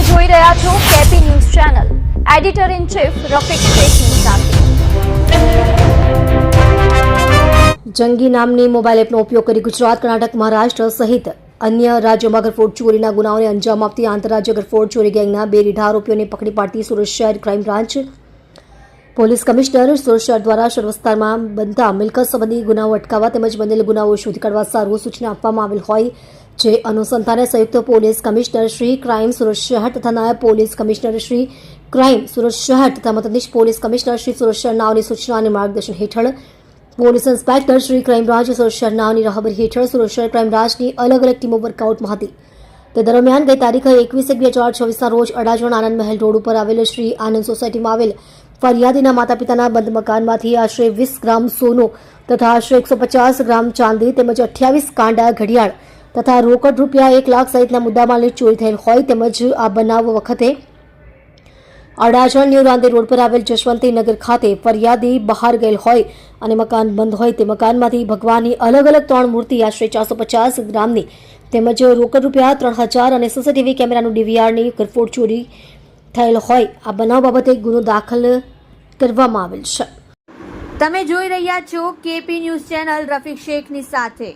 જોઈ રહ્યા છો KP news channel. Editor in chief Rafiq શેખની સાથે. જંગી નામની મોબાઈલ એપનો ઉપયોગ કરી ગુજરાત, કર્ણાટક, મહારાષ્ટ્ર સહિત અન્ય રાજ્યોમાં ગરફોડ ચોરીના ગુનાઓને અંજામ આપતી આંતરરાજ્ય ગરફોડ ચોરી ગેંગના 2 રીઢા આરોપીઓને પકડી પાડતી સુરત શહેર crime branch police commissioner Surat શહેર દ્વારા શહેર વિસ્તારમાં બનતા મિલકત સંબંધી ગુનાઓ અટકાવવા તેમજ બનેલ ગુનાઓ શોધી કાઢવા સારું સૂચના આપવામાં આવેલ હોય, જે અનુસંધાને સંયુક્ત police commissioner Shri crime Surat શહેર તથા નાયબ police commissioner Shri crime Surat શહેર તથા મદદનીશ પોલીસ કમિશનર શ્રી સુરત શહેર નાઓની સૂચના અને માર્ગદર્શન હેઠળ police inspector Shri crime branch Surat શહેર નાઓની રાહબરી હેઠળ સુરત શહેર ક્રાઇમ બ્રાન્ચની અલગ અલગ ટીમો વર્કઆઉટમાં હતી. તે દરમિયાન ગઈ તારીખ 21/1/2024ના રોજ અડાજણ આનંદ મહેલ રોડ ઉપર આવેલ શ્રી આનંદ સોસાયટીમાં આવેલ ફરિયાદીના માતા પિતાના બંધ મકાનમાંથી આશરે 20 ગ્રામ સોનું તથા આશરે 150 ગ્રામ ચાંદી તેમજ 28 કાંડા ઘડિયાળ તથા રોકડ રૂપિયા 1 લાખ સહિતના મુદ્દામાલની ચોરી થયેલ હોય તેમજ આ બનાવ વખતે અડાજણ ન્યૂ રાંદેર રોડ પર આવેલ જશવંતી નગર ખાતે ફરિયાદી બહાર ગયેલ હોય અને મકાન બંધ હોય તે મકાનમાંથી ભગવાનની અલગ અલગ 3 મૂર્તિ આશરે 450 ગ્રામની તેમજ રોકડ રૂપિયા 3000 અને સીસીટીવી કેમેરાનું ડીવીઆરની ગરફોડ ચોરી થયેલ હોય આ બનાવ બાબતે ગુનો દાખલ કરવામાં આવેલ છે. તમે જોઈ રહ્યા છો કેપી ન્યૂઝ ચેનલ રફીક શેખની સાથે.